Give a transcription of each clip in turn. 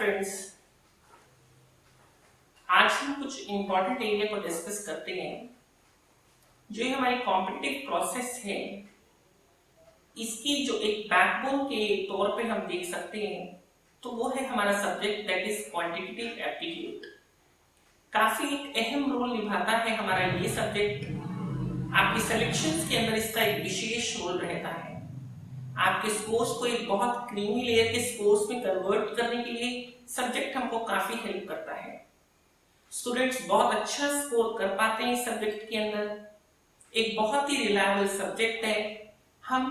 Friends, आज हम कुछ इंपॉर्टेंट एरिया को डिस्कस करते हैं। जो ये हमारी कॉम्पिटिटिव प्रोसेस है, इसकी जो एक बैकबोन के तौर पे हम देख सकते हैं तो वो है हमारा subject that is quantitative aptitude. काफी एक अहम रोल निभाता है हमारा ये सब्जेक्ट। आपकी सिलेक्शंस के अंदर इसका एक विशेष रोल रहता है। आपके स्कोर्स को एक बहुत क्रीमी लेयर के स्कोर्स में कन्वर्ट करने के लिए सब्जेक्ट हमको काफी हेल्प करता है। स्टूडेंट्स बहुत अच्छा स्कोर कर पाते हैं इस सब्जेक्ट के अंदर। एक बहुत ही रिलायबल सब्जेक्ट है। हम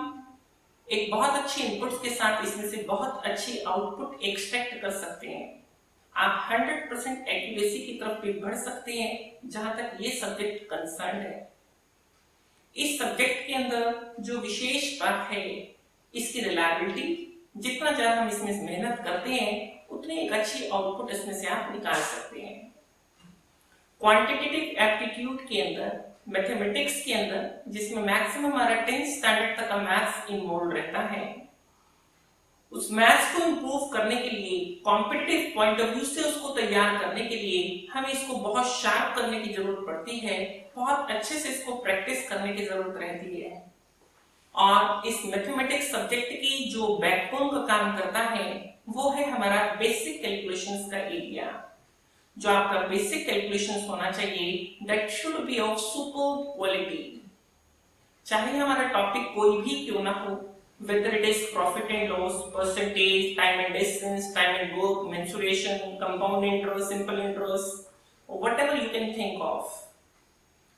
एक बहुत अच्छे इनपुट्स के साथ इसमें से बहुत अच्छी आउटपुट एक्सट्रैक्ट कर सकते हैं। आप 100% एक्यूरेसी की तरफ भी बढ़ सकते हैं जहां तक ये सब्जेक्ट कंसर्न है। इस सब्जेक्ट के अंदर जो विशेष बात है इसकी रिलायबिलिटी। जितना ज्यादा हम इसमें मेहनत करते हैं उतनी एक अच्छी आउटपुट इसमें से आप निकाल सकते हैं। क्वांटिटेटिव एप्टीट्यूड के अंदर, मैथमेटिक्स के अंदर, जिसमें मैक्सिमम हमारा 10th स्टैंडर्ड तक का मैथ्स इन्वॉल्व रहता है, उस मैथ्स को इंप्रूव करने के लिए, कॉम्पिटिटिव पॉइंट ऑफ व्यू से उसको तैयार करने के लिए हमें इसको बहुत शार्प करने की जरूरत पड़ती है। बहुत अच्छे से इसको प्रैक्टिस करने की जरूरत रहती है। और इस मैथमेटिक्स सब्जेक्ट की जो बैकबोन का काम करता है वो है हमारा बेसिक कैलकुलेशंस का एरिया। जो आपका बेसिक कैलकुलेशंस होना चाहिए that should be of super quality. चाहे हमारा टॉपिक कोई भी क्यों ना हो, whether it is profit and loss, percentage, time and distance, time and work, mensuration, compound interest, simple interest, whatever you can think of,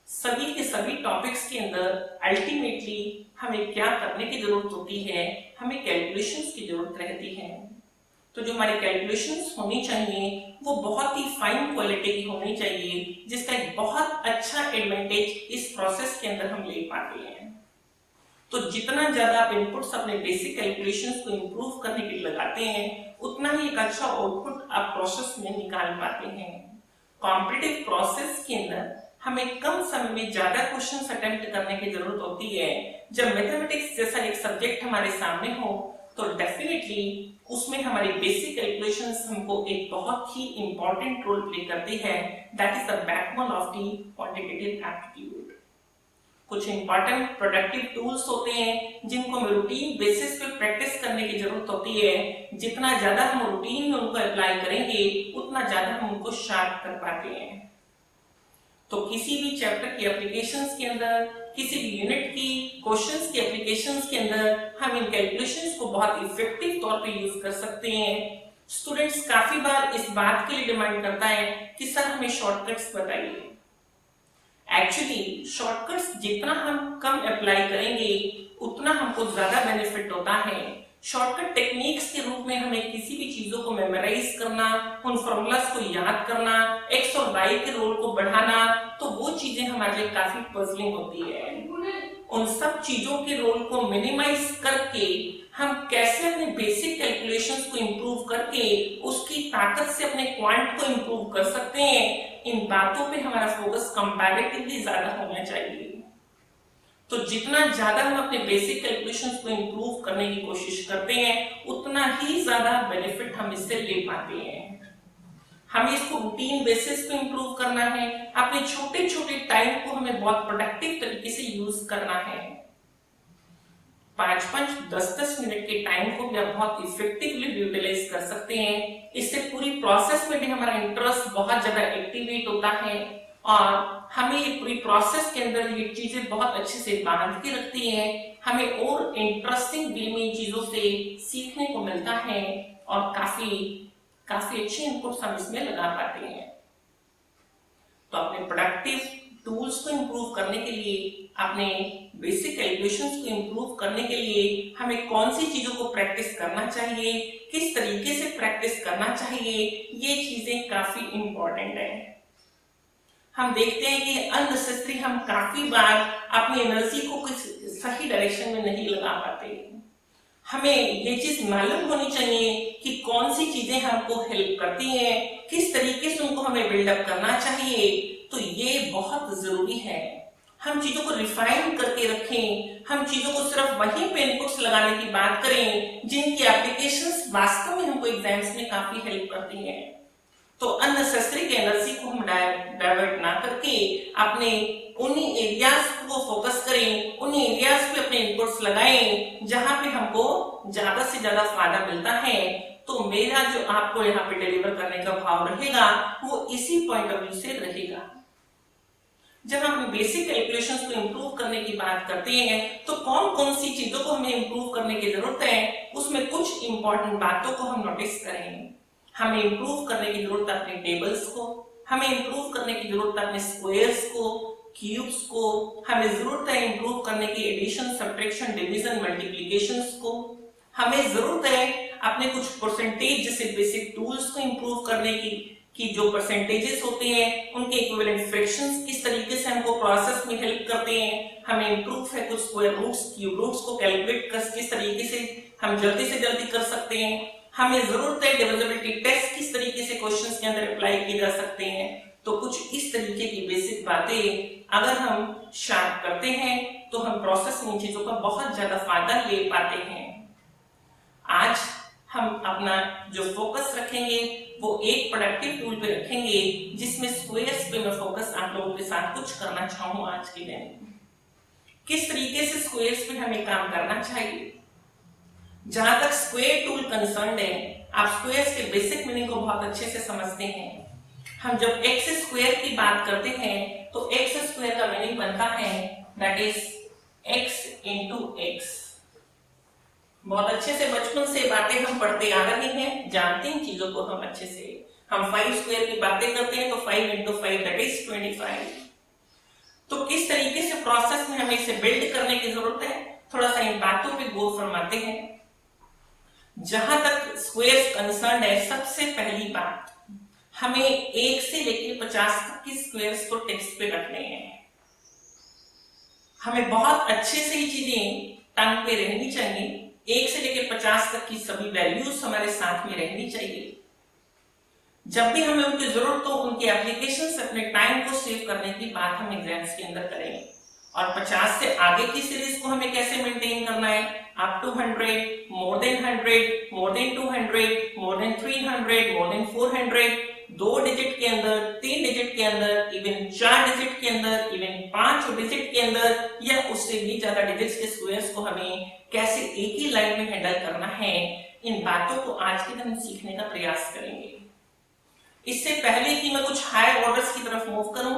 सभी के सभी टॉपिक्स के अंदर अल्टीमेटली हमें क्या करने की जरूरत होती है, हमें कैलकुलेशंस की जरूरत रहती है। तो जो हमारी कैलकुलेशंस होनी चाहिए वो बहुत ही फाइन क्वालिटी की होनी चाहिए, जिसका एक बहुत अच्छा एडवांटेज इस प्रोसेस के अंदर हम ले पाते हैं। तो जितना ज्यादा आप इनपुट्स अपने बेसिक कैलकुलेशंस को इंप्रूव करने के लिए लगाते हैं उतना ही एक अच्छा आउटपुट आप प्रोसेस में निकाल पाते हैं। कॉम्पिटिटिव प्रोसेस के अंदर हमें कम समय में ज्यादा क्वेश्चंस अटेम्प्ट करने की जरूरत होती है। जब मैथमेटिक्स जैसा एक सब्जेक्ट हमारे सामने हो तो डेफिनेटली उसमें हमारी बेसिक कैलकुलेशंस हमको एक बहुत ही इंपॉर्टेंट रोल प्ले करती है। That is the backbone of the quantitative aptitude. कुछ इंपॉर्टेंट प्रोडक्टिव टूल्स होते हैं जिनको हमें रूटीन बेसिस पे प्रैक्टिस करने की जरूरत होती है। जितना ज्यादा हम रूटीन में उनको अप्लाई करेंगे उतना ज्यादा हम उनको शार्प कर पाते हैं। तो किसी भी चैप्टर की एप्लीकेशंस के अंदर, किसी भी यूनिट की क्वेश्चंस की एप्लीकेशंस के अंदर हम इन कैलकुलेशंस को बहुत इफेक्टिव तौर पे यूज कर सकते हैं। स्टूडेंट्स काफी बार इस बात के लिए डिमांड करता है कि सर हमें शॉर्टकट्स बताइए। एक्चुअली शॉर्टकट्स जितना हम कम अप्लाई करेंगे उतना हमको ज्यादा बेनिफिट होता है। शॉर्टकट टेक्निक्स के रूप में हमें किसी भी चीजों को मेमोराइज करना, उन फॉर्मूलाज को याद करना, एक्स और वाई के रोल को बढ़ाना, तो वो चीजें हमारे लिए काफी पजलिंग होती है। उन सब चीजों के रोल को मिनिमाइज करके हम कैसे अपने बेसिक कैलकुलेशंस को इंप्रूव करके उसकी ताकत से अपने क्वांट को इंप्रूव कर सकते हैं, इन बातों पे हमारा फोकस कंपैरेटिवली ज्यादा होना चाहिए। तो जितना ज्यादा हम अपने बेसिक कैलकुलेशंस को इंप्रूव करने की कोशिश करते हैं उतना ही ज्यादा बेनिफिट हम इससे ले पाते हैं। हमें इसको रूटीन बेसिस पे इंप्रूव करना है। अपने छोटे छोटे टाइम को हमें बहुत प्रोडक्टिव तरीके से यूज करना है। 5-5, 10-10 मिनट के टाइम को भी आप बहुत इफेक्टिवली यूटिलाइज कर सकते हैं। इससे पूरी प्रोसेस में भी हमारा इंटरेस्ट बहुत ज्यादा एक्टिवेट होता है और हमें ये पूरी प्रोसेस के अंदर ये चीजें बहुत अच्छे से बांध के रखती हैं। हमें और इंटरेस्टिंग वे में इन चीजों से सीखने को मिलता है और काफी अच्छे इनपुट्स हम इसमें लगा पाते हैं। तो अपने प्रोडक्टिव टूल्स को इंप्रूव करने के लिए, अपने बेसिक कैलकुलेशंस को इंप्रूव करने के लिए हमें कौन सी चीजों को प्रैक्टिस करना चाहिए, किस तरीके से प्रैक्टिस करना चाहिए, ये चीजें काफी इंपॉर्टेंट है। हम देखते हैं कि अननेसेसरी हम काफी बार अपनी एनर्जी को किस सही डायरेक्शन में नहीं लगा पाते। हमें ये चीज मालूम होनी चाहिए कि कौन सी चीजें हमको हेल्प करती हैं, किस तरीके से उनको हमें बिल्डअप करना चाहिए। तो ये बहुत जरूरी है। हम चीजों को रिफाइन करके रखें, हम चीजों को सिर्फ वहीं पे इनपुट्स लगाने की बात करें जिनकी एप्लीकेशंस वास्तव में हमको एग्जाम्स में काफी हेल्प करती हैं। तो अननेसेसरी की एनर्जी को हम डाइवर्ट ना करके अपने उन्हीं एरियाज को फोकस करें, उन्हीं एरियाज पे अपने इनपुट्स लगाएं जहां पे हमको ज्यादा से ज्यादा फायदा मिलता है। तो मेरा जो आपको यहाँ पे डिलीवर करने का भाव रहेगा वो इसी पॉइंट ऑफ व्यू से रहेगा। जब हम बेसिक कैलकुलेशंस को इंप्रूव करने की बात करते हैं तो कौन कौन सी चीजों को हमें इंप्रूव करने की जरूरत है, उसमें कुछ इंपॉर्टेंट बातों को हम नोटिस करेंगे। हमें इंप्रूव करने की जरूरत है अपने टेबल्स को, हमें इंप्रूव करने की जरूरत है अपने स्क्वायर्स को, क्यूब्स को, हमें जरूरत है इंप्रूव करने की एडिशन, सब्ट्रैक्शन, डिवीजन, मल्टीप्लिकेशंस को, हमें जरूरत है अपने कुछ परसेंटेज जैसे बेसिक टूल्स को इंप्रूव करने की जो परसेंटेजेस होते हैं उनके इक्विवेलेंट फ्रैक्शंस किस तरीके से हमको प्रोसेस में हेल्प करते हैं। हमें इंप्रूव है कुछ स्क्वायर रूट्स, क्यूब रूट्स को कैलकुलेट किस तरीके से हम जल्दी से जल्दी कर सकते हैं। हमें जरूरत है डिविजिबिलिटी टेस्ट किस तरीके से क्वेश्चंस के अंदर अप्लाई किए जा सकते हैं। तो कुछ इस तरीके की बेसिक बातें अगर हम शार्प करते हैं तो हम प्रोसेस में इन चीजों का बहुत ज्यादा फायदा ले पाते हैं। आज हम अपना जो फोकस रखेंगे वो एक प्रोडक्टिव टूल पे रखेंगे जिसमें स्क्वायर्स पे मैं फोकस आप लोगों के साथ कुछ करना चाहूँ आज के दिन। किस तरीके से स्क्वायर्स पे हमें काम करना चाहिए। जहां तक स्क्वायर टूल कंसर्न्ड है, आप स्क्वायर्स के बेसिक मीनिंग को बहुत अच्छे से समझते हैं। हम जब एक्स स्क्वायर की बात करते हैं तो एक्स स्क्वायर का मीनिंग बनता है that is x into x. बहुत अच्छे से बचपन से बातें हम पढ़ते आ रहे हैं, जानते हैं चीजों को हम अच्छे से। हम 5 स्क्वायर की बातें करते हैं तो 5 इंटू 5 दैट इज 25। तो किस तरीके से प्रोसेस में हमें इसे बिल्ड करने की जरूरत है, थोड़ा सा इन बातों पे गौर फरमाते हैं। जहां तक स्क्वायर्स कंसर्न है, सबसे पहली बात हमें 1 से लेकर 50 तक की स्क्वायर्स को टेक्स्ट पे रखने हैं। हमें बहुत अच्छे से ये चीजें टंग पे रहनी चाहिए। 1 से लेकर 50 तक की सभी वैल्यूज हमारे साथ में रहनी चाहिए। जब भी हमें उनकी जरूरत हो उनकी एप्लीकेशन से अपने टाइम को सेव करने की बात हम एग्जाम्स के अंदर करेंगे। और 50 से आगे की सीरीज को हमें कैसे मेंटेन करना है, up to 100, more than 100, more than 200, more than 300, more than 400, 2 digit के अंदर, 3 डिजिट के अंदर, इवन 4 डिजिट के अंदर, इवन 5 डिजिट के अंदर या उससे भी ज्यादा डिजिट्स के स्क्वायर्स को हमें कैसे एक ही लाइन में हैंडल करना है, इन बातों को आज के दिन सीखने का प्रयास करेंगे। इससे पहले कि मैं कुछ हायर ऑर्डर्स की तरफ मूव करूं,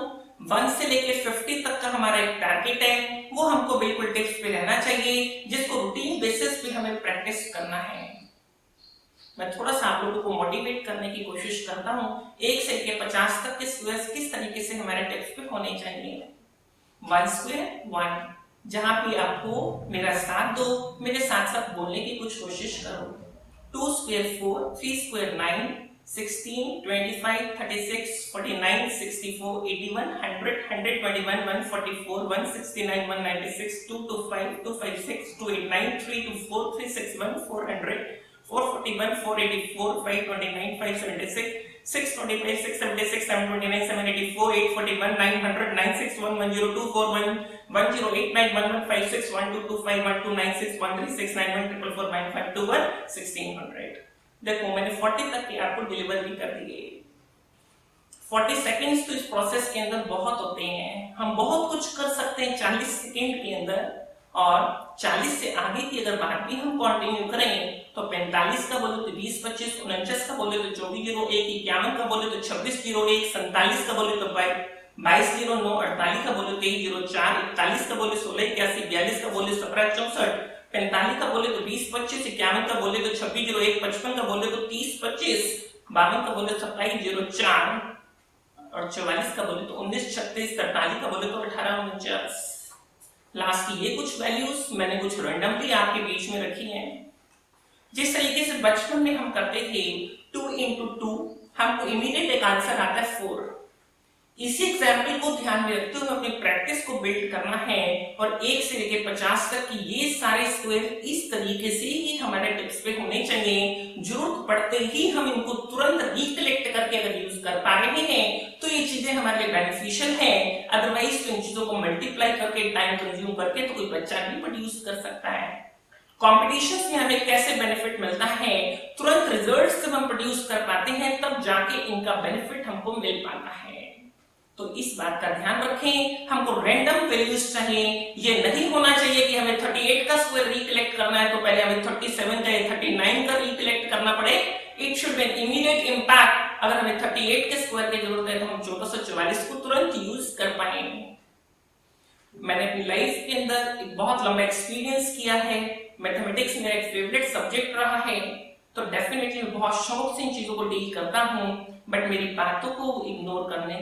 1 से लेकर 50 तक का हमारा एक टारगेट है, वो हमको बिल्कुल टेक्स्ट पे रहना चाहिए, जिसको रूटीन बेसिस पे हमें प्रैक्टिस करना है। मैं थोड़ा सा आप लोगों को मोटिवेट करने की कोशिश करता हूँ। 1 से लेकर 50 तक के स्क्वायर्स किस तरीके से हमारे टेक्स्ट पे होने चाहिए। 1 स्क्वायर 1, जहां भी आप हो मेरा साथ दो, मेरे साथ साथ बोलने की कुछ कोशिश करो। 2 स्क्वायर 4, 3 स्क्वायर 9, 16, 25, 36, 49, 64, 81, 100, 121, 144, 169, 196, 225, 256, 289, 324, 361, 400, 441, 484, 529, 576, 625, 676, 729, 784, 841, 900, 961, 102, 41, 1089, 1156, 1225, 1296, 136, 91, 444, 9521, 1600। देखो मैंने 40 तक के आपको डिलीवर भी कर दिए। 40 सेकेंड्स तो इस प्रोसेस के अंदर बहुत होते हैं, हम बहुत कुछ कर सकते हैं 40 सेकेंड के अंदर। और 40 से आगे की अगर बात भी हम कंटिन्यू करें तो 45 का बोले तो 20, 25, 49 का बोले तो 2401, 51 का बोले तो 2601, 47 का बोले तो 2209, 48 का बोले तो 104, 41 का बोले 1681, 42 का बोले 1764, 45 का बोले तो 20, 25, 51 का बोले तो 2601, 55 का बोले तो 30, 25, 52 का बोले तो 2704 और 44 का बोले तो 19, 36, 43 का बोले तो 1849। लास्ट की ये कुछ वैल्यूज मैंने कुछ रैंडमली आपके बीच में रखी हैं। जिस तरीके से बचपन में हम करते थे 2 into 2, हमको इमीडिएट एक आंसर आता है 4। इसी एग्जाम्पल को ध्यान में रखते हुए अपनी प्रैक्टिस को बिल्ड करना है और 1 से लेकर 50 तक की ये सारे स्क्वायर इस तरीके से ही हमारे टिप्स पे होने चाहिए। जरूरत पड़ते ही हम इनको तुरंत रिकलेक्ट करके अगर यूज कर पा रहे हैं तो ये चीजें हमारे लिए बेनिफिशियल है, अदरवाइज तो इन चीजों को मल्टीप्लाई करके टाइम कंज्यूम करके तो कोई बच्चा भी प्रोड्यूस कर सकता है। कॉम्पिटिशन में हमें कैसे बेनिफिट मिलता है, तुरंत रिजल्ट्स जब हम प्रोड्यूस कर पाते हैं तब जाके इनका बेनिफिट हमको मिल पाता है। तो इस बात का ध्यान रखें, हमको रैंडम वैल्यूज चाहिए। ये नहीं होना चाहिए कि हमें 38 का स्क्वायर रिकलेक्ट करना है तो पहले हमें 37 का या 39 का रिकलेक्ट करना पड़े। It should be immediate impact. अगर हमें 38 के स्क्वायर की जरूरत है तो हम 1444 को तुरंत यूज कर पाएंगे। मैंने अपनी लाइफ के अंदर एक बहुत लंबा एक्सपीरियंस किया है। मैथमेटिक्स मेरा एक फेवरेट सब्जेक्ट रहा है, तो डेफिनेटली बहुत शौक से इन चीजों को डील करता हूं। बट मेरी बातों को इग्नोर करने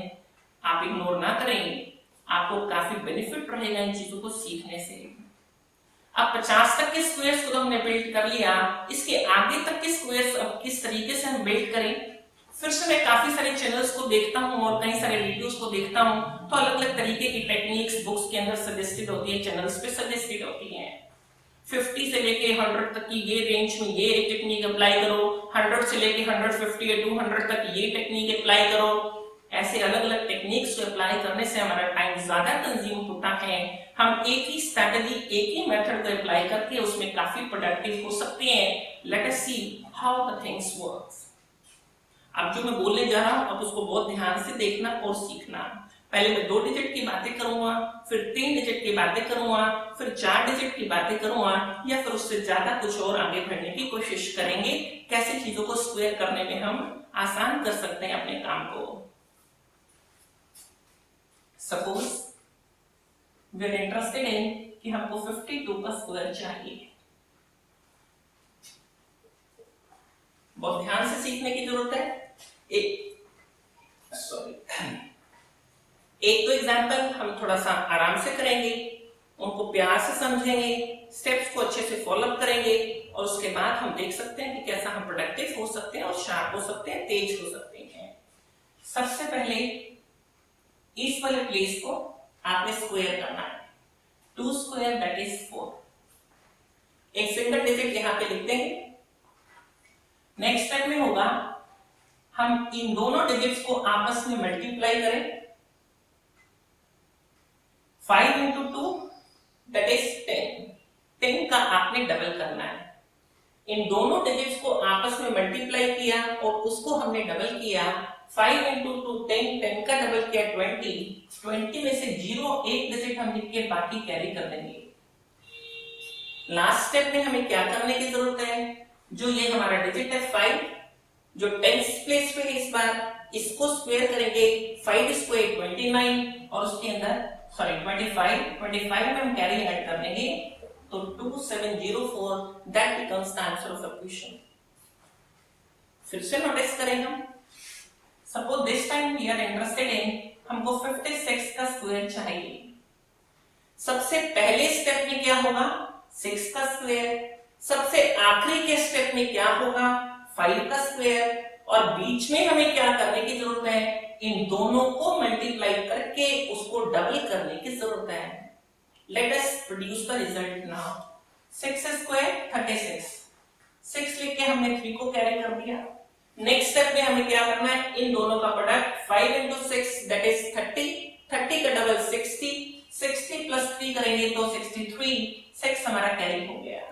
आप इग्नोर ना करें, आपको काफी बेनिफिट रहेगा इन चीजों को सीखने से। अब 50 तक के स्क्वायर्स को तो हमने बिल्ड कर लिया, इसके आगे तक के स्क्वायर्स अब किस तरीके से हम बिल्ड करें। फिर से मैं काफी सारे चैनल्स को देखता हूं और कई सारे वीडियोस को देखता हूं, तो अलग अलग तरीके की टेक्निक्स बुक्स के अंदर सजेस्टेड होती है, चैनल्स पे सजेस्टेड होती है। 50 से लेके 100 तक की ये रेंज में ये टेक्निक अप्लाई करो, 100 से लेके 150 या 200 तक ये टेक्निक अप्लाई करो। ऐसे अलग अलग टेक्निक्स को अप्लाई करने से हमारा टाइम ज्यादा कंज्यूम होता है। हम एक ही स्ट्रैटेजी, एक ही मेथड को अप्लाई करके उसमें काफी प्रोडक्टिव हो सकते हैं। Let us see how the things works. अब जो मैं बोलने जा रहा हूं, अब उसको बहुत ध्यान से देखना और सीखना। पहले मैं 2 डिजिट की बातें करूंगा, फिर 3 डिजिट की बातें करूंगा, फिर 4 डिजिट की बातें करूंगा, या फिर उससे ज्यादा कुछ और आगे बढ़ने की कोशिश करेंगे। कैसे चीजों को स्क्वायर करने में हम आसान कर सकते हैं अपने काम को। Suppose we are interested in कि हमको 52 का स्क्वायर चाहिए। बहुत ध्यान से सीखने की जरूरत है। एक तो एग्जांपल हम थोड़ा सा आराम से करेंगे, उनको प्यार से समझेंगे, स्टेप्स को अच्छे से फॉलो अप करेंगे और उसके बाद हम देख सकते हैं कि कैसा हम प्रोडक्टिव हो सकते हैं और शार्प हो सकते हैं, तेज हो सकते हैं। सबसे पहले इस वाले प्लेस को आपने स्क्वायर करना है। 2 स्क्वायर दैट इज 4। एक सिंगल डिजिट यहां पे लिख देंगे। नेक्स्ट स्टेप में होगा हम इन दोनों डिजिट्स को आपस में मल्टीप्लाई करें। 5 into 2 दैट इज 10। 10 का आपने डबल करना है। इन दोनों डिजिट्स को आपस में मल्टीप्लाई किया और उसको हमने डबल किया। 5 into 2 10, 10 का डबल किया 20, 20 में से 0 एक डिजिट हम लिख के बाकी कैरी कर देंगे। लास्ट स्टेप में हमें क्या करने की जरूरत है, जो ये हमारा डिजिट है 5, जो 10th प्लेस पे है इस बार, इसको स्क्वायर करेंगे। 5 स्क्वायर 29 और उसके अंदर 25 में हम कैरी ऐड कर देंगे तो 2704 that becomes the answer of the question. फिर से नोटिस करें हम, suppose this time we are interested in हमको 56 का स्क्वायर चाहिए। सबसे पहले स्टेप में क्या होगा, 6 का स्क्वायर। सबसे आखिरी के स्टेप में क्या होगा, 5 का स्क्वायर। और बीच में हमें क्या करने की जरूरत है, इन दोनों को मल्टीप्लाई करके उसको डबल करने की जरूरत है। Let us produce the result now. 6 square 36, 6 लिख के हमने 3 को कैरी कर दिया। नेक्स्ट स्टेप में हमें क्या करना है, इन दोनों का प्रोडक्ट 5 into 6 दैट इज 30, 30 का डबल 60, 60 plus 3 करेंगे तो 63, 6 हमारा कैरी हो गया।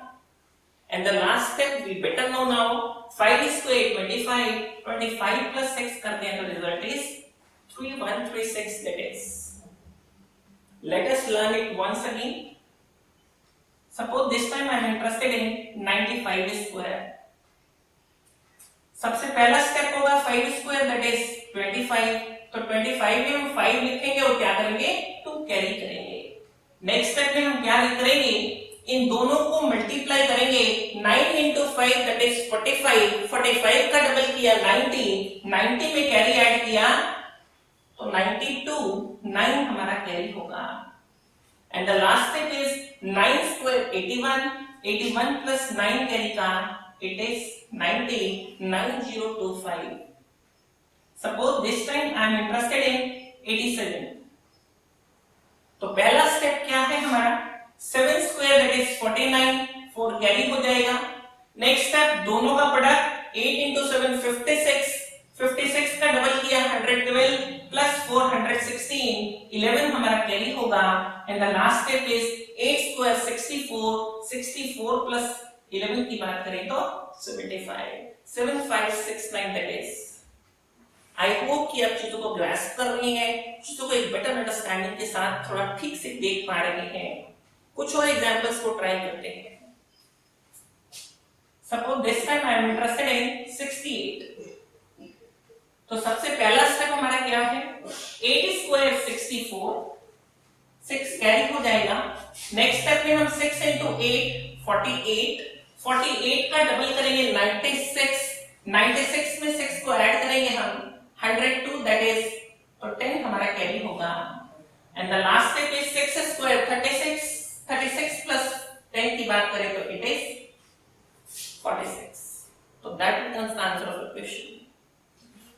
And the last step we better know now, 5 square 25, 25 plus 6 करते हैं तो result is 3136 that is. Let us learn it once again. Suppose this time I am interested in 95 square. सबसे पहला स्टेप होगा 5 स्क्वायर दैट इज 25, तो 25 में हम 5 लिखेंगे और क्या करेंगे, 2 कैरी करेंगे। नेक्स्ट स्टेप में हम क्या करेंगे, इन दोनों को मल्टीप्लाई करेंगे। 9 into 5 दैट इज 45, 45 का डबल किया 90, 90 में कैरी ऐड किया तो 92, 9 हमारा कैरी होगा। And the last step is 9 square 81, 81 plus 9 carry का it is 90, 9025. Suppose this time I am interested in 87। तो पहला स्टेप क्या है हमारा, 7 स्क्वायर दैट इज 49, 4 कैरी हो जाएगा। नेक्स्ट स्टेप दोनों का प्रोडक्ट 8 into 7 56, 56 का डबल किया 112 प्लस 416, 11 हमारा कैरी होगा। And the last step is 8 square 64, 64 plus 11 की बात करें तो 75, 7569 दैट इज। आई होप कि आप चीजों को ग्रास्प कर रही हैं, चीजों को एक बेटर अंडरस्टैंडिंग के साथ थोड़ा ठीक से देख पा रहे हैं। कुछ और एग्जांपल्स को ट्राई करते हैं। Suppose this time I am interested in 68। तो सबसे पहला स्टेप हमारा क्या है, 8 स्क्वायर 64, 6 कैरी हो जाएगा। नेक्स्ट स्टेप में हम 6 into 8 48, 48 का डबल करेंगे 96, 96 में 6 को ऐड करेंगे हम 102 दैट इज, तो 10 हमारा कैरी होगा। And the last step is 6 square 36, 36 plus 10 की बात करें तो इट इज 46। तो that becomes the answer of the question.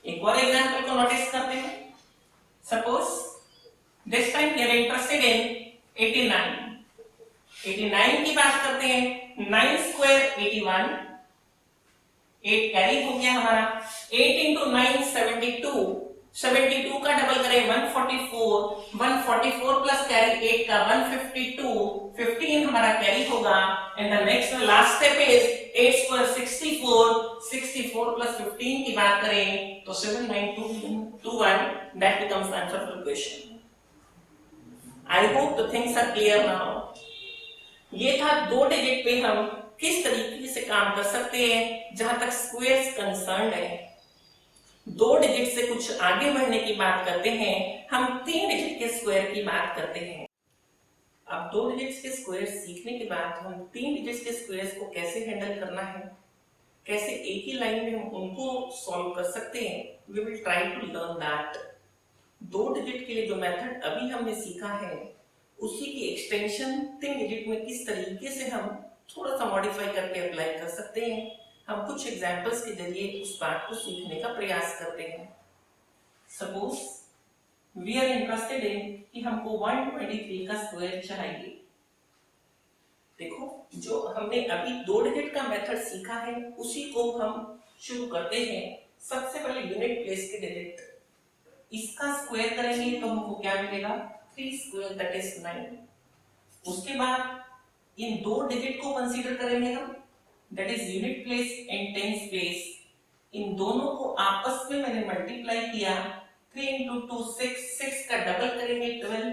एक और एग्जांपल को नोटिस करते हैं। Suppose this time we are interested in 89। 89 की बात करते हैं, 9 स्क्वायर 81, 8 कैरी हो गया हमारा। 8 into 9 72, 72 का डबल करें 144, 144 प्लस कैरी 8 का 152, 15 हमारा कैरी होगा। And the next last step is 8 square 64, 64 plus 15 की बात करें तो 7921, that becomes the answer of the question. I hope the things are clear now. ये था 2 डिजिट पे हम किस तरीके से काम कर सकते हैं जहां तक स्क्वायर्स कंसर्न्ड है। 2 डिजिट से कुछ आगे बढ़ने की बात करते हैं, हम 3 डिजिट के स्क्वायर की बात करते हैं। अब 2 डिजिट्स के स्क्वायर सीखने के बाद हम 3 डिजिट्स के स्क्वायर्स को कैसे हैंडल करना है, कैसे एक ही लाइन में हम उनको सॉल्व कर सकते हैं, we will try to learn that. 2 digit के लिए जो मेथड अभी हमने सीखा है उसी की एक्सटेंशन 3 डिजिट में किस तरीके से हम थोड़ा सा मॉडिफाई करके अप्लाई कर सकते हैं, हम कुछ एग्जांपल्स के जरिए उस बात को सीखने का प्रयास करते हैं। Suppose we are interested in कि हमको 123 का स्क्वायर चाहिए। देखो जो हमने अभी 2 डिजिट का मेथड सीखा है उसी को हम शुरू करते हैं। सबसे पहले यूनिट प्लेस के डिजिट, इसका स्क्वायर करेंगे तो हमको क्या मिलेगा, 3 स्क्वायर दैट इज 9। उसके बाद इन 2 डिजिट को कंसीडर करेंगे हम, that is unit place and tens place. इन दोनों को आपस में मैंने मल्टीप्लाई किया, 3 into 2 6, 6 का डबल करेंगे 12,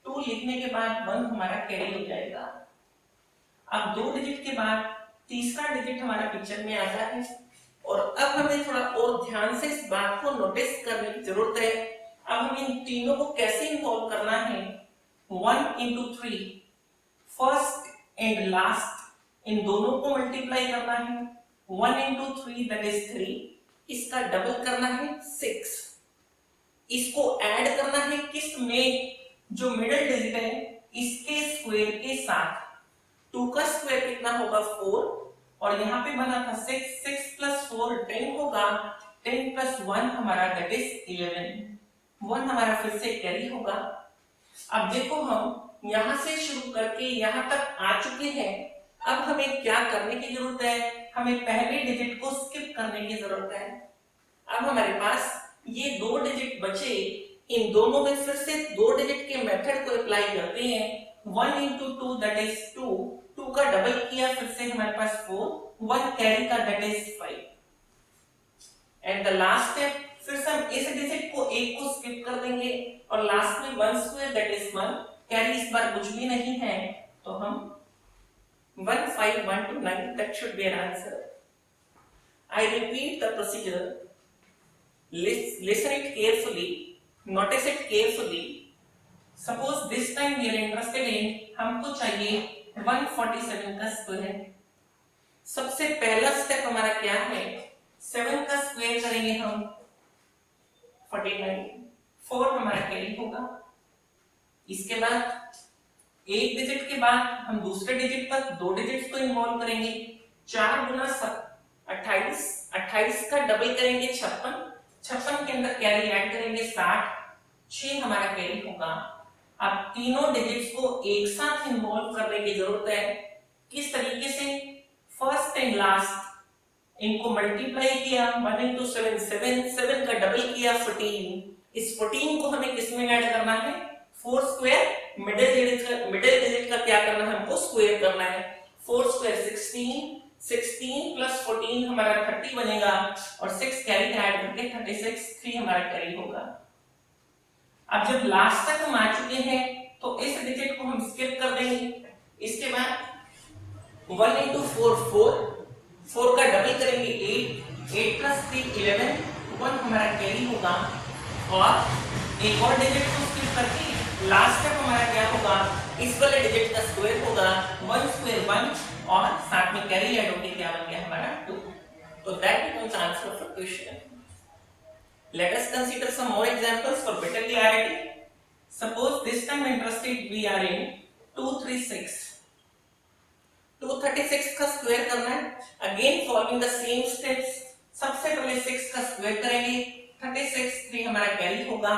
2 लिखने के बाद 1 हमारा कैरी हो जाएगा। अब 2 डिजिट के बाद तीसरा डिजिट हमारा पिक्चर में आता है और अब हमें थोड़ा और ध्यान से इस बात को नोटिस करने की जरूरत है। अब हम इन तीनों को कैसे इन्वॉल्व करना है, 1 into 3, first and last in दोनों को मल्टीप्लाई करना है। 1 into 3 दैट इज 3, इसका डबल करना है 6, इसको ऐड करना है किस में, जो मिडिल डिजिट है इसके स्क्वायर के साथ। 2 का स्क्वायर कितना होगा 4 और यहाँ पे बना था 6, 6 प्लस 4 10 होगा, 10 प्लस 1 हमारा दैट इज 11, 1 हमारा फिर से कैरी होगा। अब देखो हम यहां से शुरू करके यहां तक आ चुके हैं। अब हमें क्या करने की जरूरत है, हमें पहले डिजिट को स्किप करने की जरूरत है। अब हमारे पास ये 2 डिजिट बचे, इन दोनों में फिर से 2 डिजिट के मेथड को अप्लाई करते हैं। 1 into 2 दैट इज 2, 2 का डबल किया फिर से हमारे पास 4, 1 कैरी का that is 5। And the last step फिर से हम इस डिजिट को एक को स्किप कर देंगे और लास्ट में 1 स्क्वायर दैट इज 1, कैरी इस बार कुछ भी नहीं है तो हम 15129 that should be an answer. I repeat the procedure. Listen it carefully, notice it carefully. Suppose this time we are interested in, हमको चाहिए 147 का स्क्वायर। सबसे पहला स्टेप हमारा क्या है, 7 का स्क्वायर करेंगे हम 49, 4 हमारा कैरी होगा। इसके बाद एक डिजिट के बाद हम दूसरे डिजिट पर 2 डिजिट्स को इन्वॉल्व करेंगे। 4 गुना 28, 28 का डबल करेंगे 56, 56 के अंदर कैरी ऐड करेंगे 60, 6 हमारा कैरी होगा। अब तीनों डिजिट्स को एक साथ इन्वॉल्व करने की जरूरत है। किस तरीके से? फर्स्ट एंड लास्ट इनको मल्टीप्लाई किया, 1 into 7 7, 7 का डबल किया 14। इस 14 को हमें किसमें ऐड करना है? 4 स्क्वायर, मिडिल डिजिट का क्या करना है हमको? स्क्वायर करना है। 4 स्क्वायर 16, 16 प्लस 14 हमारा 30 बनेगा और 6 कैरी का ऐड करके 36, 3 हमारा कैरी होगा। अब जब लास्ट तक हम आ चुके हैं तो इस डिजिट को हम स्किप कर देंगे। इसके बाद 1 into 4 4, 4 का डबल करेंगे 8, 8 plus 3 11, 1 हमारा कैरी होगा। और एक और डिजिट को स्किप करके लास्ट तक हमारा क्या होगा? इस वाले डिजिट का स्क्वायर होगा, 1 स्क्वायर 1 और साथ में कैरी ऐड होके क्या बन गया हमारा? 2। तो that becomes answer of the question. Let us consider some more examples for better clarity. Suppose this time interested we are in 236. 236 का स्क्वायर करना है। Again following the same steps. सबसे पहले 6 का स्क्वायर करेंगे, 36, 3 हमारा कैरी होगा।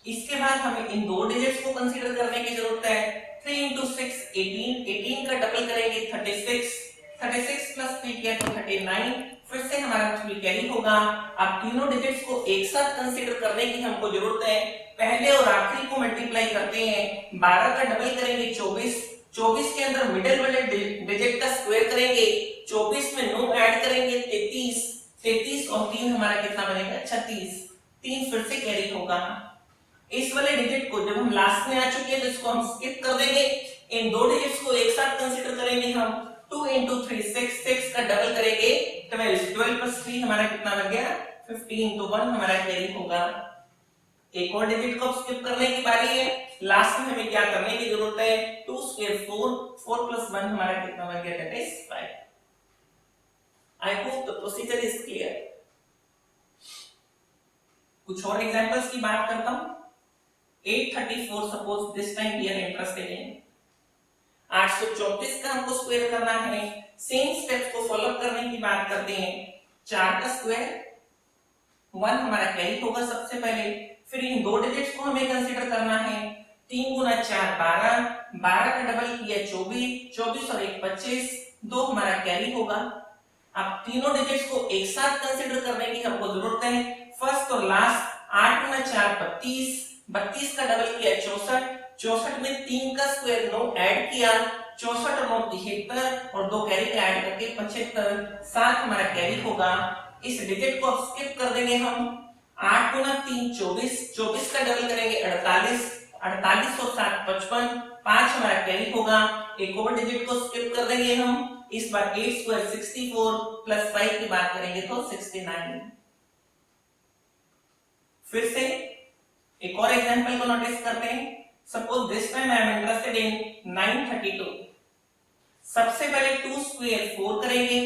इसके बाद हमें इन दो डिजिट्स को कंसीडर करने की जरूरत है। 3 into 6 18, 18 का डबल करेंगे 36, 36 प्लस 3 किया तो 39, फिर से हमारा 3 कैरी होगा। अब तीनों डिजिट्स को एक साथ कंसीडर करने की हमको जरूरत है। पहले और आखिरी को मल्टीप्लाई करते हैं, 12 का डबल करेंगे 24, 24 के अंदर मिडिल वाले डिजिट का स्क्वायर करेंगे, 24 में 9 ऐड करेंगे 33, 33 और 3 हमारा कितना बनेगा? 36, 3 फिर से कैरी होगा। इस वाले डिजिट को जब हम लास्ट में आ चुके हैं तो इसको हम स्किप कर देंगे। इन दो डिजिट्स को एक साथ कंसीडर करेंगे हम। 2 into 3 6, 6 का डबल करेंगे 12, 12 plus 3 हमारा कितना बन गया? 15, तो 1 हमारा कैरी होगा। एक और डिजिट को स्किप करने की बारी है। लास्ट में हमें क्या करने की जरूरत है? 2 स्क्वायर 4, 4 plus 1 हमारा कितना बन गया? That is 5। I hope the procedure is clear. कुछ और एग्जांपल्स की बात करता हूं। 834 suppose this time we are interested in। 834 का हमको स्क्वायर करना है। सेम स्टेप्स को फॉलो करने की बात करते हैं। 4 का स्क्वायर 1 हमारा कैरी होगा सबसे पहले, फिर इन दो डिजिट्स को हमें कंसीडर करना है। 3 गुना 4 12, 12 का डबल किया 24, 24 और 1 25, 2 हमारा कैरी होगा। अब तीनों डिजिट्स को एक साथ कंसीडर करने की हमको जरूरत है। फर्स्ट और लास्ट 8 गुना 4 32, 32 का डबल किया 64, 64 में 3 का स्क्वायर 9 ऐड किया, 64 और 9 73 और 2 कैरी का ऐड करके 75, 7 हमारा कैरी होगा। इस डिजिट को स्किप कर देंगे हम। 8 गुना 3 24, 24 का डबल करेंगे 48, 48 और 7 55, 5 हमारा कैरी होगा। एक और डिजिट को स्किप कर देंगे हम। इस बार 8 स्क्वायर 64 प्लस 5 की बात करेंगे तो 69। फिर से एक और एग्जांपल को नोटिस करते हैं। Suppose this time I am interested in 932। सबसे पहले 2 स्क्वायर 4 करेंगे,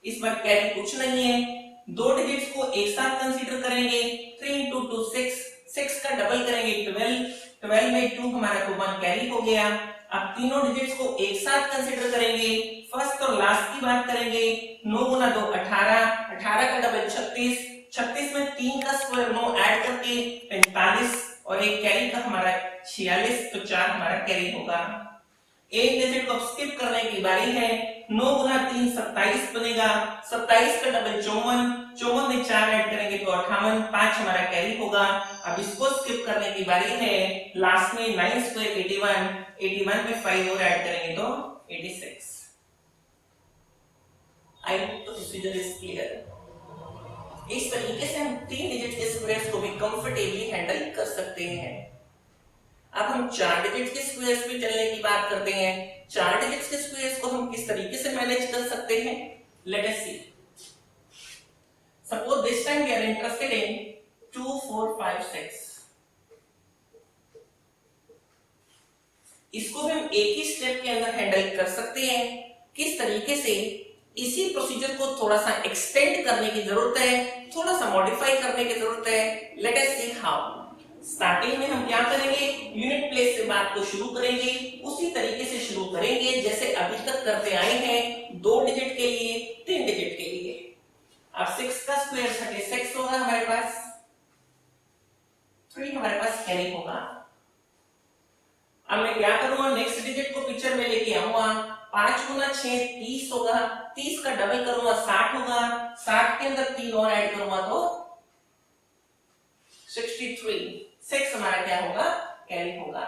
इस बार कैरी कुछ नहीं है। दो डिजिट्स को एक साथ कंसीडर करेंगे। 3 into 2 6, 6 का डबल करेंगे 12, 12 में 2 हमारा को 1 कैरी हो गया। अब तीनों डिजिट्स को एक साथ कंसीडर करेंगे। फर्स्ट और लास्ट की बात करेंगे। 9 गुना 2 18, 18 का डबल 36, 36 में 3 का स्क्वायर 9 ऐड करके 45 और एक कैरी का हमारा 46, तो 4 हमारा कैरी होगा। एक डिजिट को स्किप करने की बारी है। 9 गुना 3 27 बनेगा, 27 का डबल 54, 54 में 4 ऐड करेंगे तो 58, 5 हमारा कैरी होगा। अब इसको स्किप करने की बारी है। लास्ट में 9 स्क्वायर 81, 81 में 5 और ऐड करेंगे तो 86। आई hope the procedure is clear. इस तरीके से हम 3 डिजिट के स्क्वायर्स को भी कंफर्टेबली हैंडल कर सकते हैं। अब हम 4 डिजिट के स्क्वायर्स पे चलने की बात करते हैं। 4 डिजिट के स्क्वायर्स को हम किस तरीके से मैनेज कर सकते हैं? Let us see. Suppose this time we are interested in 2 4 5 6। इसको हम एक ही स्टेप के अंदर हैंडल कर सकते हैं। किस तरीके से? इसी प्रोसीजर को थोड़ा सा एक्सटेंड करने की जरूरत है, थोड़ा सा मॉडिफाई करने की जरूरत है। Late us see how. Starting में हम क्या करेंगे? यूनिट प्लेस से बात को शुरू करेंगे, उसी तरीके से शुरू करेंगे जैसे अभी तक करते आए हैं। 2 डिजिट के लिए, 3 डिजिट के लिए। अब 6 का स्क्वायर 36 होगा हमारे पास, 3 हमारे पास कैरी होगा। अब मैं क्या करूंगा, नेक्स्ट डिजिट को पिक्चर में लेके आऊंगा। 5 गुना 6 30 होगा, 30 का डबल करूंगा 60 होगा, 60 के अंदर 3 और ऐड करूंगा तो 63। 6 हमारा क्या होगा, कैरी होगा।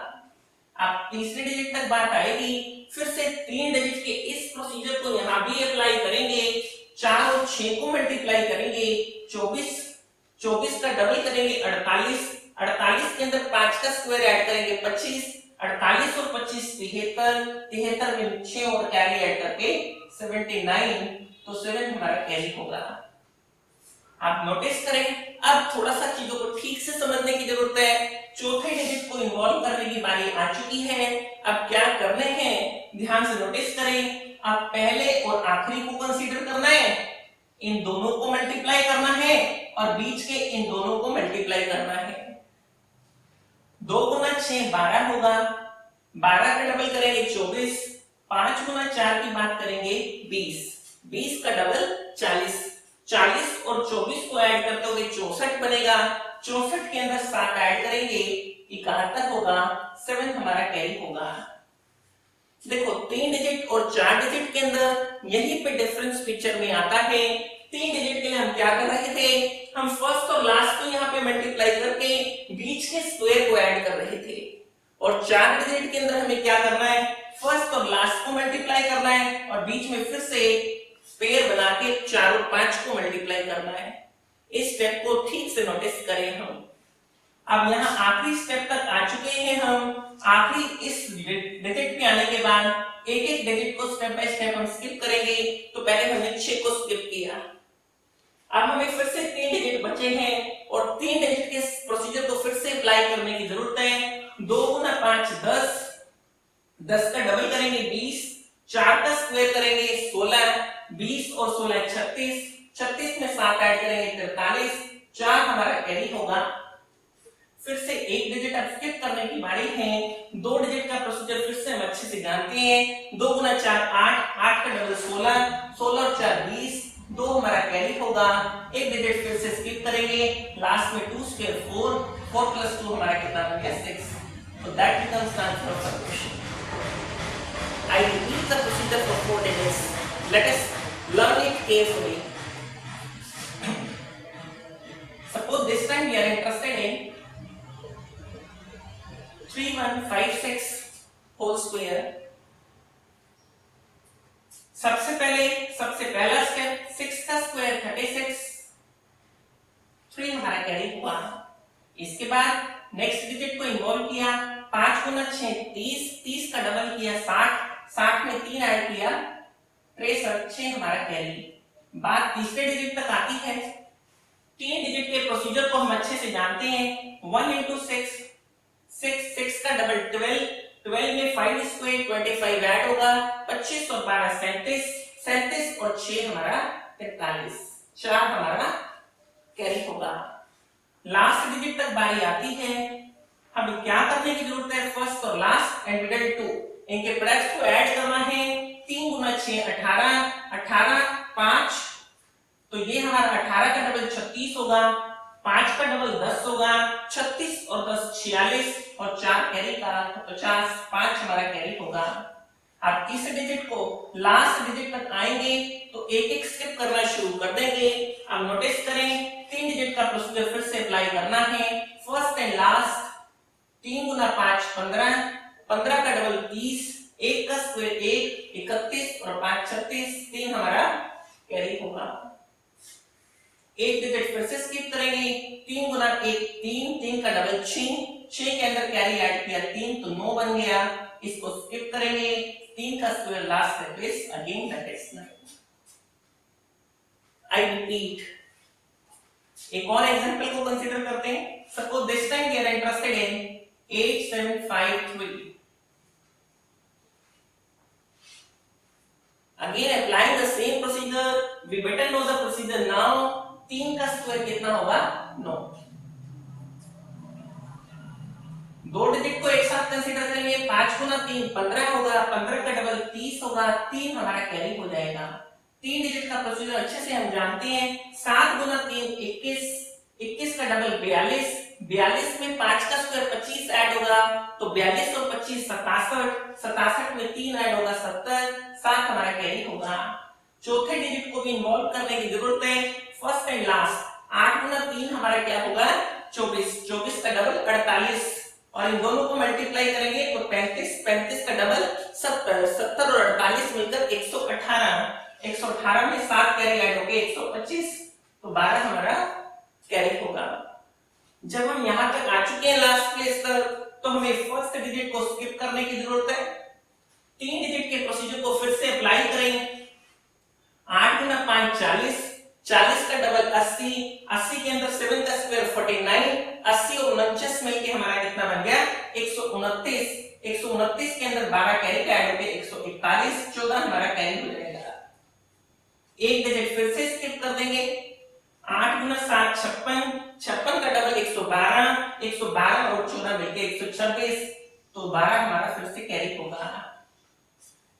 अब तीसरे डिजिट तक बात आएगी, फिर से 3 डिजिट के इस प्रोसीजर को यहां भी अप्लाई करेंगे। 4 और 6 को मल्टीप्लाई करेंगे, 24 का डबल करेंगे 48 के अंदर 5 का स्क्वायर ऐड करेंगे 25, 48 और 25 73 में 6 और कैरी ऐड करके 79, तो 7 हमारा कैरी होगा। आप नोटिस करें, अब थोड़ा सा चीजों को ठीक से समझने की जरूरत है। चौथे डिजिट को इन्वॉल्व करने की बारी आ चुकी है। अब क्या करने हैं, ध्यान से नोटिस करें। अब पहले और आखिरी को कंसीडर करना है, इन दोनों को मल्टीप्लाई करना है और बीच के इन दोनों को मल्टीप्लाई करना है। 2 गुना 6 12 होगा, 12 का डबल करेंगे 24, 5 गुना 4 की बात करेंगे 20 का डबल 40 और 24 को ऐड करते हुए 64 बनेगा। 64 के अंदर 7 ऐड करेंगे 71 होगा, 7 हमारा कैरी होगा। देखो 3 डिजिट और 4 डिजिट के अंदर यहीं पे डिफरेंस पिक्चर में आता है। 3 डिजिट के लिए हम क्या कर रहे थे, हम फर्स्ट और लास्ट को यहाँ पे मल्टीप्लाई करके बीच के स्क्वायर को ऐड कर रहे थे। और 4 डिजिट के अंदर हमें क्या करना है, फर्स्ट और लास्ट को मल्टीप्लाई करना है और बीच में फिर से पेयर बना के 4 और 5 को मल्टीप्लाई करना है। इस स्टेप को ठीक से नोटिस करें हम। अब यहाँ आखिरी स्टेप तक आ चुके हैं हम। आखिरी इस डिजिट पे आने के बाद एक एक डिजिट को स्टेप बाय स्टेप हम स्किप करेंगे। तो पहले हमने 6 को स्किप किया, अब हमें फिर से 3 डिजिट बचे हैं और 3 डिजिट के प्रोसीजर को फिर से अप्लाई करने की जरूरत है। 2 गुना 5 10 का डबल करेंगे 20, 4 का स्क्वायर करेंगे 16, 20 और 16 36 में 7 ऐड करेंगे 43, 4 हमारा कैरी होगा। फिर से एक डिजिट अब स्किप करने की बारी है। 2 डिजिट का प्रोसीजर फिर से हम अच्छे से जानते हैं। 2 गुना 4 8 का डबल 16 और 4 20, 2 हमारा कैरी होगा। एक डिजिट फिर से स्किप करेंगे, लास्ट में 2 स्क्वायर 4 प्लस 2 हमारा कितना बन गया 6। So that becomes the answer of our question. I repeat the procedure for 4 digits. Let us learn it carefully. Suppose this time we are interested in 3156 whole square. सबसे पहला step 6 का square 36, 3 हमारा carry हुआ। इसके बाद next digit को involve किया, 5 गुना 6 30 का डबल किया 60 में 3 ऐड किया 63, 6 हमारा कैरी। बात तीसरे डिजिट तक आती है। 3 डिजिट के प्रोसीजर को हम अच्छे से जानते हैं। 1 into 6 का डबल 12 में 5 स्क्वायर 25 ऐड होगा, 25 और 12 37 और 6 हमारा 43, 4 हमारा कैरी होगा। लास्ट डिजिट तक बारी आती है। हमें क्या करने की जरूरत है, फर्स्ट और लास्ट एंड मिडिल 2 इनके प्रोडक्ट्स को ऐड करना है। 3 गुना 6 18 5, तो ये हमारा 18 का डबल 36 होगा, 5 का डबल 10 होगा, 36 और 10 46 और 4 कैरी का 50, 5 हमारा कैरी होगा। अब तीसरे डिजिट को लास्ट डिजिट तक आएंगे तो एक एक स्किप करना शुरू कर देंगे। अब नोटिस करें 3 डिजिट का प्रोसीजर फिर से अप्लाई करना है। फर्स्ट एंड लास्ट 3 गुना 5 15 का डबल 30, 1 का स्क्वायर 1 31 और 5 36, 3 हमारा कैरी होगा। एक डिजिट फिर से स्किप करेंगे। 3 गुना 1 3 का डबल 6 के अंदर कैरी ऐड किया 3 तो 9 बन गया। इसको स्किप करेंगे। 3 का स्क्वायर लास्ट है base, again that is 9। I repeat, एक और एग्जांपल को कंसीडर करते हैं। Suppose this time we are interested in 8753। Again applying the same procedure, we better know the procedure now. 3 का स्क्वायर कितना होगा 9। 2 डिजिट को एक साथ कंसीडर करेंगे। 5 गुना 3 15 होगा, 15 का डबल 30 होगा, 3 हमारा कैरी हो जाएगा। 3 डिजिट का प्रोसीजर अच्छे से हम जानते हैं। 7 गुना 3 21 का डबल 42 42 में 5 का स्क्वायर 25 ऐड होगा तो 42 और 25 67, 67 में 3 ऐड होगा 70, 7 हमारा कैरी होगा। चौथे डिजिट को भी इन्वॉल्व करने की जरूरत है, फर्स्ट एंड लास्ट। 8 गुना 3 हमारा क्या होगा 24, 24 का डबल 48 और इन दोनों को मल्टीप्लाई करेंगे तो 35, 35 का डबल 70, 70 और 48 मिलकर 118, 118 में 7 कैरी ऐड हो गए 125 तो 12 हमारा कैरी होगा। जब हम यहां तक आ चुके हैं लास्ट प्लेस तक तो हमें फर्स्ट डिजिट को स्किप करने की जरूरत है। 3 डिजिट के प्रोसीजर को फिर से अप्लाई करेंगे। 8 गुना 5 40, 40 का डबल 80, 80 के अंदर 7 का स्क्वायर 49, 80 और 49 मिलके हमारा कितना बन गया 129, 129 के अंदर 12 कैरी का ऐड हो गया 141, 14 हमारा कैरी हो जाएगा। एक डिजिट फिर से स्किप कर देंगे। 8 गुना 7 56, 56 का डबल 112, 112 और 14 मिलके 126 तो 12 हमारा फिर से कैरी होगा।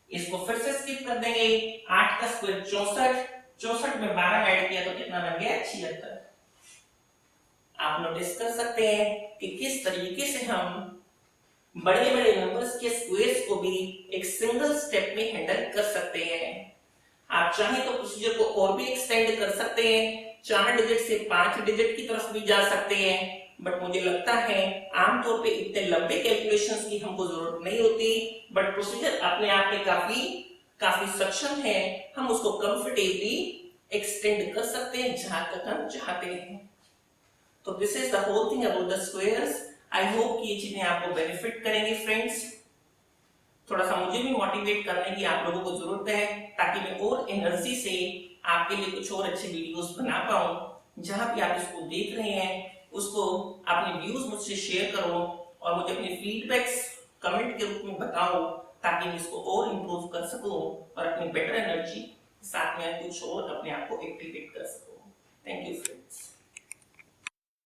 इसको फिर से स्किप कर देंगे। 8 का स्क्वायर 64, 64 में 12 ऐड किया तो कितना बन गया 76। आप नोटिस कर सकते हैं कि किस तरीके से हम बड़े बड़े नंबर्स के स्क्वायर्स को भी एक सिंगल स्टेप में हैंडल कर सकते हैं। आप चाहें तो प्रोसीजर को और भी एक्सटेंड कर सकते हैं, 4 डिजिट से 5 डिजिट की तरफ भी जा सकते हैं, बट मुझे लगता है आमतौर पे इतने लंबे कैलकुलेशंस की हमको जरूरत नहीं होती, बट प्रोसीजर अपने आप में काफी सक्षम है, हम उसको कंफर्टेबली एक्सटेंड कर सकते हैं जहां तक हम चाहते हैं। तो this is the whole thing about the squares. I hope कि ये चीजें आपको बेनिफिट करेंगी फ्रेंड्स। थोड़ा सा मुझे भी मोटिवेट करने की आप लोगों को जरूरत है ताकि मैं और एनर्जी से आपके लिए कुछ और अच्छे वीडियोस बना पाऊं। जहां भी आप इसको देख रहे हैं उसको अपने व्यूज मुझसे शेयर करो और मुझे अपने फीडबैक्स कमेंट के रूप में बताओ ताकि मैं इसको और इम्प्रूव कर सकूं और अपनी बेटर एनर्जी के साथ में कुछ और अपने आप को एक्टिवेट कर सकूं। Thank you friends.